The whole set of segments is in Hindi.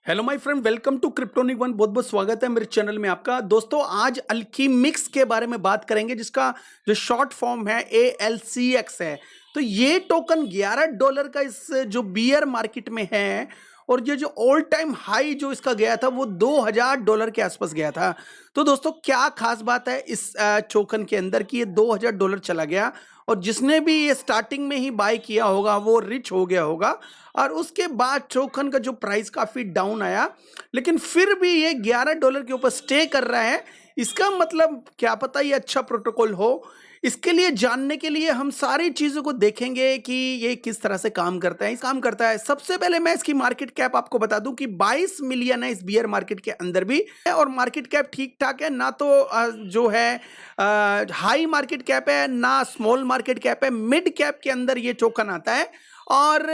Hello my friend, welcome to Cryptonic one. बहुत बहुत स्वागत है मेरे चैनल में आपका। दोस्तों, आज अल्कीमिक्स के बारे में बात करेंगे, जिसका जो शॉर्ट फॉर्म है ALCX है। तो ये टोकन $11 का इस जो बियर मार्केट में है, और ये जो ऑल टाइम हाई जो इसका गया था वो $2000 के आसपास गया था। तो दोस्तों, क्या खास बात है इस टोकन के अंदर कि ये $2000 चला गया, और जिसने भी ये स्टार्टिंग में ही बाय किया होगा वो रिच हो गया होगा। और उसके बाद टोकन का जो प्राइस काफी डाउन आया, लेकिन फिर भी ये $11 के ऊपर स्टे कर रहा है। इसका मतलब क्या पता ये अच्छा प्रोटोकॉल हो। इसके लिए जानने के लिए हम सारी चीजों को देखेंगे कि ये किस तरह से काम करता है। इस काम करता है, सबसे पहले मैं इसकी मार्केट कैप आपको बता दूं कि 22 मिलियन है इस बियर मार्केट के अंदर भी, और मार्केट कैप ठीक ठाक है ना। तो जो है हाई मार्केट कैप है ना, स्मॉल मार्केट कैप है, मिड कैप के अंदर ये टोकन आता है। और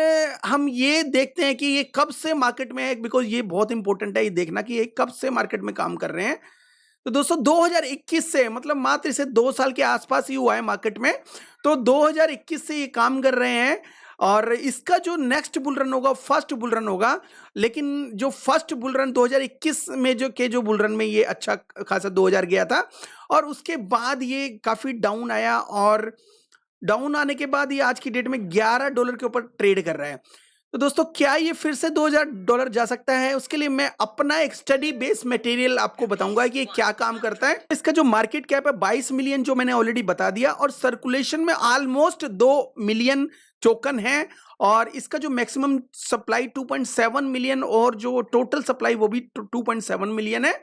हम ये देखते हैं कि ये कब से मार्केट में है, बिकॉज ये बहुत इंपॉर्टेंट है ये देखना कि ये कब से मार्केट में काम कर रहे हैं। तो दोस्तों, 2021 से, मतलब मात्र इसे 2 साल के आसपास ही हुआ है मार्केट में। तो 2021 से ये काम कर रहे हैं, और इसका जो नेक्स्ट बुल रन होगा फर्स्ट बुल रन होगा। लेकिन जो फर्स्ट बुल रन 2021 में जो बुल रन में ये अच्छा खासा 2000 गया था, और उसके बाद ये काफी डाउन आया, और डाउन आने के बाद ये आज की डेट में $11 के ऊपर ट्रेड कर रहा है। तो दोस्तों, क्या ये फिर से $2000 जा सकता है? उसके लिए मैं अपना एक स्टडी बेस्ड मटेरियल आपको बताऊंगा कि ये क्या काम करता है। इसका जो मार्केट कैप है 22 मिलियन, जो मैंने ऑलरेडी बता दिया, और सर्कुलेशन में ऑलमोस्ट 2 मिलियन टोकन है। और इसका जो मैक्सिमम सप्लाई 2.7 मिलियन, और जो टोटल सप्लाई वो भी 2.7 मिलियन है।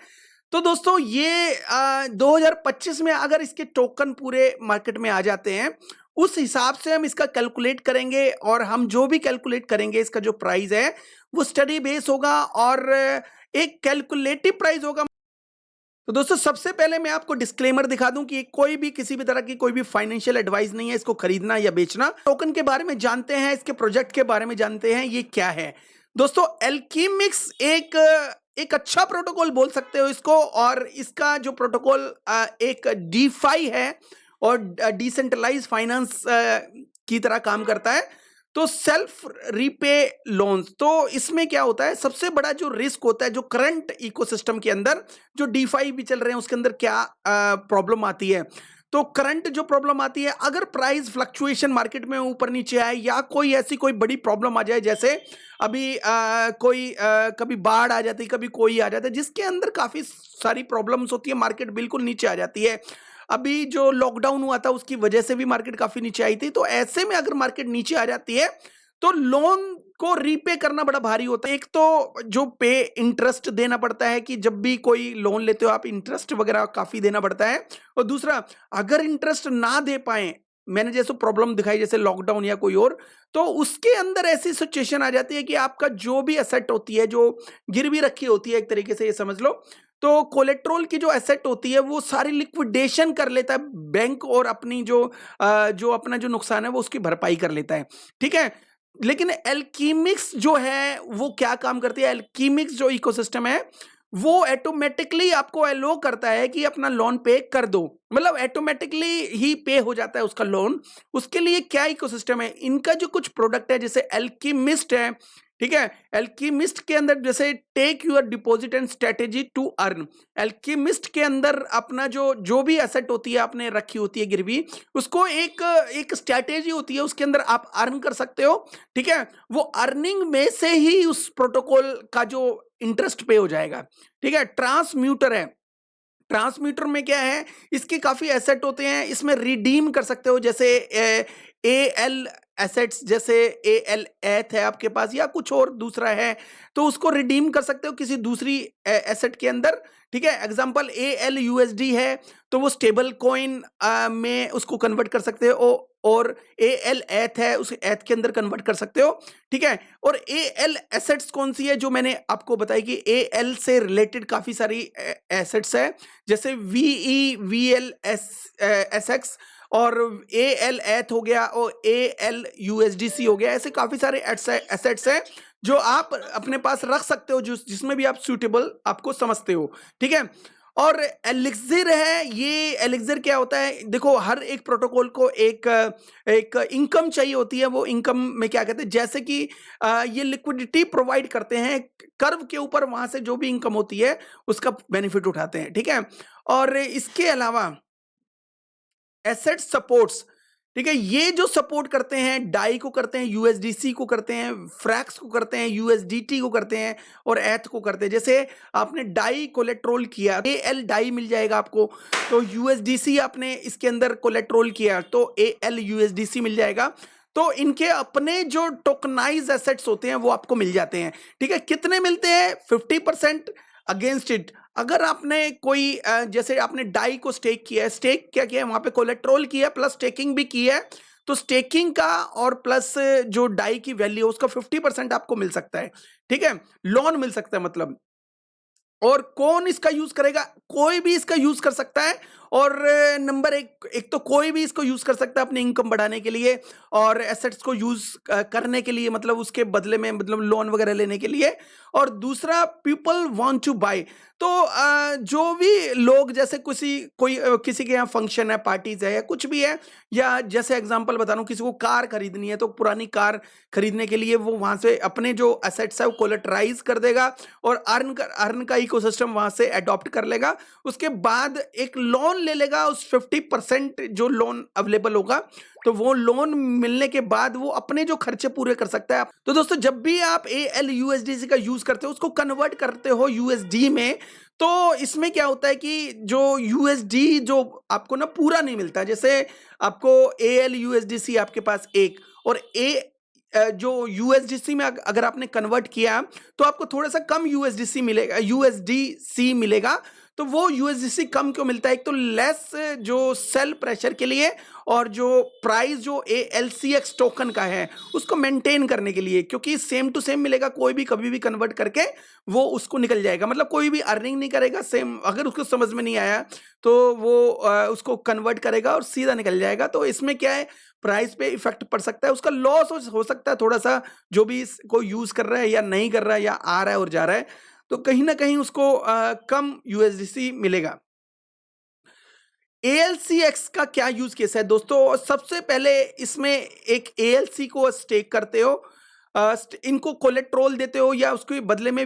तो दोस्तों, ये 2025 में अगर इसके टोकन पूरे मार्केट में आ जाते हैं, उस हिसाब से हम इसका कैलकुलेट करेंगे, और हम जो भी कैलकुलेट करेंगे इसका जो प्राइस है वो स्टडी बेस होगा, और एक कैलकुलेटिव प्राइस होगा। तो दोस्तों, सबसे पहले मैं आपको डिस्क्लेमर दिखा दूं कि कोई भी किसी भी तरह की कोई भी फाइनेंशियल एडवाइस नहीं है इसको खरीदना या बेचना। टोकन के बारे में जानते हैं, इसके प्रोजेक्ट के बारे में जानते हैं, ये क्या है। दोस्तों, एल्कीमिक्स एक अच्छा प्रोटोकॉल बोल सकते हो इसको, और इसका जो प्रोटोकॉल एक डीफाई है, और डिसेंट्रलाइज फाइनेंस की तरह काम करता है। तो सेल्फ रीपे लोन्स, तो इसमें क्या होता है, सबसे बड़ा जो रिस्क होता है जो करंट इकोसिस्टम के अंदर, जो डीफाई भी चल रहे हैं उसके अंदर क्या प्रॉब्लम आती है। तो करंट जो प्रॉब्लम आती है, अगर प्राइस फ्लक्चुएशन मार्केट में ऊपर नीचे आए, या कोई ऐसी कोई बड़ी प्रॉब्लम आ जाए, जैसे अभी कभी बाढ़ आ जाती है, कभी कोई आ जाता है, जिसके अंदर काफी सारी प्रॉब्लम्स होती है, मार्केट बिल्कुल नीचे आ जाती है। अभी जो लॉकडाउन हुआ था उसकी वजह से भी मार्केट काफी नीचे आई थी। तो ऐसे में अगर मार्केट नीचे आ जाती है, तो लोन को रीपे करना बड़ा भारी होता है। एक तो जो पे इंटरेस्ट देना पड़ता है, कि जब भी कोई लोन लेते हो आप, इंटरेस्ट वगैरह काफी देना पड़ता है। और दूसरा, अगर इंटरेस्ट ना दे पाए, मैंने जैसे प्रॉब्लम दिखाई जैसे लॉकडाउन या कोई और, तो उसके अंदर ऐसी सिचुएशन आ जाती है कि आपका जो भी एसेट होती है, जो गिरवी रखी होती है, एक तरीके से ये समझ लो, तो कोलेट्रोल की जो एसेट होती है वो सारी लिक्विडेशन कर लेता है बैंक, और अपनी जो अपना जो नुकसान है वो उसकी भरपाई कर लेता है। ठीक है। लेकिन एल्कीमिक्स जो है वो क्या काम करती है, एल्कीमिक्स जो इकोसिस्टम है वो ऑटोमेटिकली आपको अलो करता है कि अपना लोन पे कर दो, मतलब ऑटोमेटिकली ही पे हो जाता है उसका लोन। उसके लिए क्या इकोसिस्टम है, इनका जो कुछ प्रोडक्ट है, जैसे एल्कीमिस्ट है। ठीक है। एल्कीमिस्ट के अंदर जैसे take your deposit and strategy to earn. Alchemist के अंदर अपना जो भी एसेट होती है आपने रखी होती है गिरवी, उसको एक एक स्ट्रेटेजी होती है, उसके अंदर आप अर्न कर सकते हो। ठीक है। वो अर्निंग में से ही उस प्रोटोकॉल का जो इंटरेस्ट पे हो जाएगा। ठीक है। ट्रांसम्यूटर है। ट्रांसमीटर में क्या है, इसके काफी एसेट होते हैं, इसमें रिडीम कर सकते हो, जैसे ए एल एसेट्स, जैसे ए एल एथ है आपके पास, या कुछ और दूसरा है, तो उसको रिडीम कर सकते हो किसी दूसरी एसेट के अंदर। ठीक है। एग्जांपल एल यूएसडी है, तो वो स्टेबल कॉइन में उसको कन्वर्ट कर सकते हो, और ए एल एथ है, उस एथ के अंदर कन्वर्ट कर सकते हो। ठीक है। और ए एल एसेट्स कौन सी है, जो मैंने आपको बताई कि ए एल से रिलेटेड काफी सारी एसेट्स है, जैसे VE V L S x, और ए एल एथ हो गया, और ए एल यूएसडीसी हो गया। ऐसे काफी सारे एसेट्स हैं जो आप अपने पास रख सकते हो, जिसमें भी आप सूटेबल आपको समझते हो। ठीक है। और एलिक्सिर है, ये एलिक्सिर क्या होता है, देखो हर एक प्रोटोकॉल को एक एक इनकम चाहिए होती है, वो इनकम में क्या कहते हैं, जैसे कि ये लिक्विडिटी प्रोवाइड करते हैं कर्व के ऊपर, वहां से जो भी इनकम होती है उसका बेनिफिट उठाते हैं, ठीक है। और इसके अलावा एसेट सपोर्ट्स, ठीक है, ये जो सपोर्ट करते हैं, डाई को करते हैं, यूएसडीसी को करते हैं, फ्रैक्स को करते हैं, यूएसडीटी को करते हैं और एथ को करते हैं। जैसे आपने डाई कोलेट्रोल किया, एल डाई मिल जाएगा आपको, तो यूएसडीसी आपने इसके अंदर कोलेट्रोल किया तो एल यूएसडीसी मिल जाएगा। तो इनके अपने जो टोकनाइज एसेट्स होते हैं वो आपको मिल जाते हैं, ठीक है। कितने मिलते हैं? 50% अगेंस्ट इट। अगर आपने कोई जैसे आपने डाई को स्टेक किया है, स्टेक क्या किया है वहां पे, कोलेट्रोल किया प्लस स्टेकिंग भी की है, तो स्टेकिंग का और प्लस जो डाई की वैल्यू उसका 50% आपको मिल सकता है, ठीक है, लोन मिल सकता है मतलब। और कौन इसका यूज करेगा? कोई भी इसका यूज कर सकता है। और नंबर एक, एक तो कोई भी इसको यूज कर सकता है अपनी इनकम बढ़ाने के लिए और एसेट्स को यूज करने के लिए, मतलब उसके बदले में, मतलब लोन वगैरह लेने के लिए। और दूसरा, पीपल वांट टू बाय। तो जो भी लोग, जैसे किसी के यहाँ फंक्शन है, पार्टीज है या कुछ भी है, या जैसे एग्जांपल बता रहा हूँ, किसी को कार खरीदनी है तो पुरानी कार खरीदने के लिए वो वहां से अपने जो एसेट्स है वो कोलेटराइज कर देगा और अर्न का इकोसिस्टम वहां से अडॉप्ट कर लेगा। उसके बाद एक लोन ले लेगा, उस 50% जो लोन अवेलेबल होगा, तो वो लोन मिलने के बाद वो अपने जो खर्चे पूरे कर सकता है। तो दोस्तों, जब भी आप एल यूएसडीसी का यूज करते हो, उसको कन्वर्ट करते हो यूएसडी में, तो इसमें क्या होता है कि जो यूएसडी जो आपको ना पूरा नहीं मिलता, जैसे आपको एल यूएसडीसी आपके पास एक, और जो यूएसडीसी में अगर आपने कन्वर्ट किया तो आपको थोड़ा सा कम यूएसडीसी मिलेगा, यूएसडीसी मिलेगा। तो वो यूएसडीसी कम क्यों मिलता है? एक तो लेस जो सेल प्रेशर के लिए, और जो प्राइस जो एलसीएक्स टोकन का है उसको मेंटेन करने के लिए, क्योंकि सेम टू सेम मिलेगा, कोई भी कभी भी कन्वर्ट करके वो उसको निकल जाएगा, मतलब कोई भी अर्निंग नहीं करेगा, सेम अगर उसको समझ में नहीं आया तो वो उसको कन्वर्ट करेगा और सीधा निकल जाएगा। तो इसमें क्या है, प्राइस पे इफेक्ट पड़ सकता है, उसका लॉस हो सकता है थोड़ा सा, जो भी इसको यूज कर रहा है या नहीं कर रहा है या आ रहा है और जा रहा है, तो कहीं ना कहीं उसको कम यूएसडीसी मिलेगा। एएलसीएक्स का क्या यूज केस है दोस्तों? सबसे पहले इसमें एक एएलसी को स्टेक करते हो, इनको कोलेट्रोल देते हो, या उसके बदले में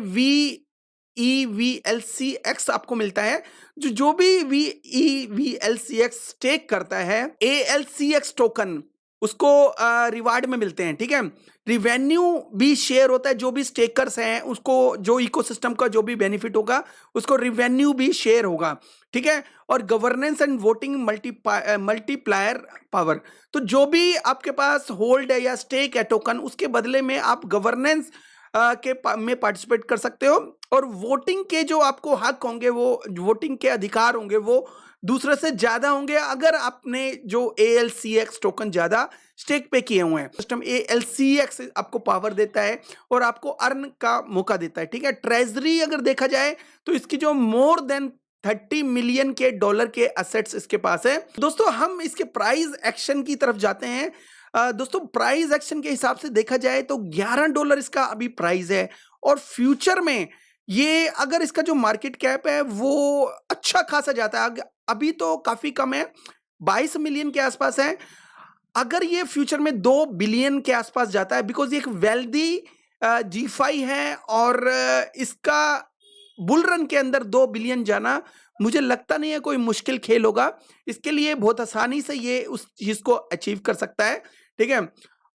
VEVLCX आपको मिलता है। जो भी VEVLCX स्टेक करता है ALCX टोकन, उसको रिवार्ड में मिलते हैं, ठीक है। रिवेन्यू भी शेयर होता है, जो भी स्टेकर्स हैं उसको, जो इकोसिस्टम का जो भी बेनिफिट होगा उसको रिवेन्यू भी शेयर होगा, ठीक है। और governance and voting multiplier power, तो जो भी आपके पास होल्ड है या स्टेक है टोकन, उसके बदले में आप गवर्नेंस में पार्टिसिपेट कर सकते हो, और वोटिंग के जो आपको हक होंगे, वो वोटिंग के अधिकार होंगे, वो दूसरे से ज्यादा होंगे अगर आपने जो ALCX टोकन ज्यादा स्टेक पे किए हुए हैं। सिस्टम ALCX आपको पावर देता है और आपको अर्न का मौका देता है, ठीक है। ट्रेजरी अगर देखा जाए तो इसकी जो मोर देन 30 मिलियन के डॉलर के एसेट्स इसके पास है। दोस्तों, हम इसके प्राइस एक्शन की तरफ जाते हैं। दोस्तों, प्राइस एक्शन के हिसाब से देखा जाए तो $11 इसका अभी प्राइस है, और फ्यूचर में ये, अगर इसका जो मार्केट कैप है वो अच्छा खासा जाता है, अभी तो काफी कम है, 22 मिलियन के आसपास है। अगर ये फ्यूचर में 2 बिलियन के आसपास जाता है, बिकॉज ये एक वेल्दी जीफाई है, और इसका बुल रन के अंदर 2 बिलियन जाना मुझे लगता नहीं है कोई मुश्किल खेल होगा। इसके लिए बहुत आसानी से ये उस चीज को अचीव कर सकता है, ठीक है।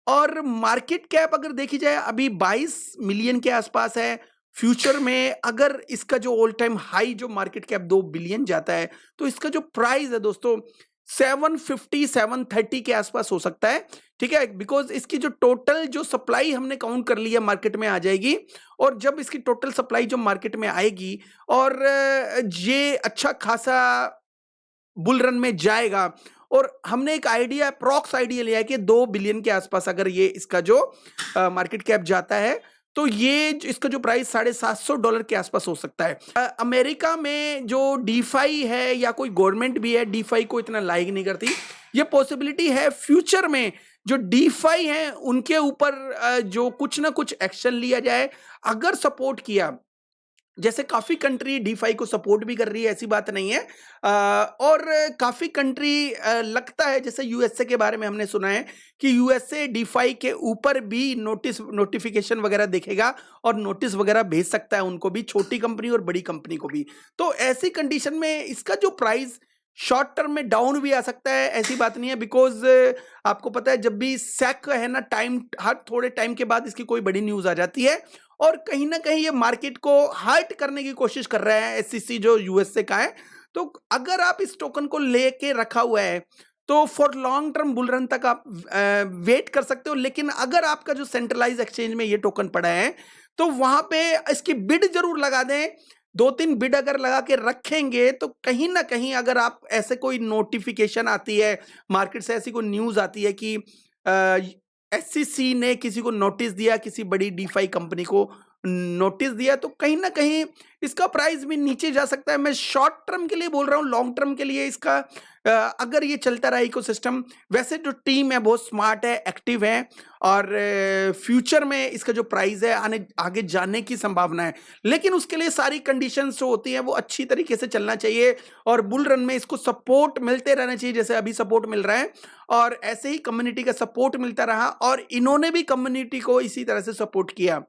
और मार्केट कैप अगर देखी जाए अभी 22 मिलियन के आसपास है। फ्यूचर में अगर इसका जो ऑल टाइम हाई जो मार्केट कैप 2 बिलियन जाता है, तो इसका जो प्राइस है दोस्तों 750 730 के आसपास हो सकता है, ठीक है। बिकॉज इसकी जो टोटल जो सप्लाई हमने काउंट कर ली है मार्केट में आ जाएगी, और जब इसकी टोटल सप्लाई जो मार्केट में आएगी और ये अच्छा खासा बुल रन में जाएगा, और हमने एक आइडिया, प्रॉक्स आइडिया लिया है कि 2 बिलियन के आसपास अगर ये इसका जो मार्केट कैप जाता है, तो ये इसका जो प्राइस $750 के आसपास हो सकता है। अमेरिका में जो डीफाई है या कोई गवर्नमेंट भी है, डीफाई को इतना लाइक नहीं करती। ये पॉसिबिलिटी है फ्यूचर में जो डीफाई है उनके ऊपर जो कुछ ना कुछ एक्शन लिया जाए। अगर सपोर्ट किया जैसे काफ़ी कंट्री डीफाई को सपोर्ट भी कर रही है, ऐसी बात नहीं है। और काफ़ी कंट्री लगता है, जैसे यूएसए के बारे में हमने सुना है कि यूएसए डीफाई के ऊपर भी नोटिफिकेशन वगैरह देखेगा और नोटिस वगैरह भेज सकता है उनको भी, छोटी कंपनी और बड़ी कंपनी को भी। तो ऐसी कंडीशन में इसका जो प्राइस शॉर्ट टर्म में डाउन भी आ सकता है, ऐसी बात नहीं है। बिकॉज आपको पता है जब भी सैक है ना, टाइम हर थोड़े टाइम के बाद इसकी कोई बड़ी न्यूज़ आ जाती है और कहीं ना कहीं ये मार्केट को हर्ट करने की कोशिश कर रहा है, एससीसी जो यूएसए का है। तो अगर आप इस टोकन को लेके रखा हुआ है तो for long term bull run तक आप वेट कर सकते हो। लेकिन अगर आपका जो सेंट्रलाइज एक्सचेंज में ये टोकन पड़ा है तो वहां पे इसकी बिड जरूर लगा दें। 2-3 बिड अगर लगा के रखेंगे तो कहीं ना कहीं अगर आप ऐसे कोई नोटिफिकेशन आती है, मार्केट से ऐसी कोई न्यूज आती है कि एससीसी ने किसी को नोटिस दिया, किसी बड़ी डीफाई कंपनी को नोटिस दिया, तो कहीं ना कहीं इसका प्राइस भी नीचे जा सकता है। मैं शॉर्ट टर्म के लिए बोल रहा हूँ, लॉन्ग टर्म के लिए इसका अगर ये चलता रहा इकोसिस्टम, वैसे जो टीम है बहुत स्मार्ट है, एक्टिव है और फ्यूचर में इसका जो प्राइस है आगे जाने की संभावना है। लेकिन उसके लिए सारी कंडीशंस जो होती हैं वो अच्छी तरीके से चलना चाहिए और बुल रन में इसको सपोर्ट मिलते रहना चाहिए, जैसे अभी सपोर्ट मिल रहा है। और ऐसे ही कम्युनिटी का सपोर्ट मिलता रहा और इन्होंने भी कम्युनिटी को इसी तरह से सपोर्ट किया,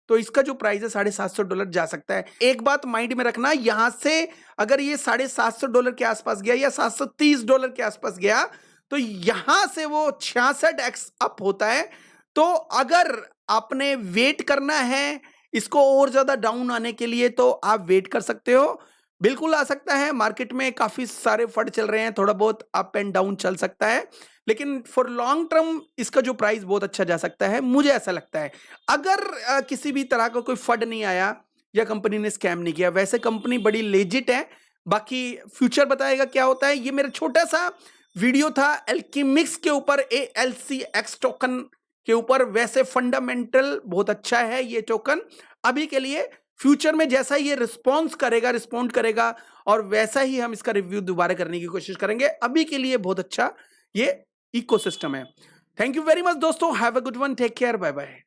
तो इसका जो प्राइस है $750 जा सकता है। एक बात माइंड में रखना, यहां से अगर ये $750 के आसपास गया या $730 के आसपास गया तो यहां से वो 66x अप होता है। तो अगर आपने वेट करना है इसको और ज्यादा डाउन आने के लिए तो आप वेट कर सकते हो, बिल्कुल आ सकता है। मार्केट में काफी सारे फंड चल रहे हैं, थोड़ा बहुत अप एंड डाउन चल सकता है, लेकिन फॉर लॉन्ग टर्म इसका जो प्राइस बहुत अच्छा जा सकता है, मुझे ऐसा लगता है। अगर किसी भी तरह का कोई फंड नहीं आया या कंपनी ने स्कैम नहीं किया, वैसे कंपनी बड़ी लेजिट है। बाकी फ्यूचर बताएगा क्या होता है। ये मेरा छोटा सा वीडियो था एल्कीमिक्स के ऊपर, ALCX टोकन के ऊपर। वैसे फंडामेंटल बहुत अच्छा है ये टोकन अभी के लिए। फ्यूचर में जैसा ये रिस्पॉन्ड करेगा और वैसा ही हम इसका रिव्यू दोबारा करने की कोशिश करेंगे। अभी के लिए बहुत अच्छा ये इकोसिस्टम है। थैंक यू वेरी मच दोस्तों, have a good one, take care, bye bye.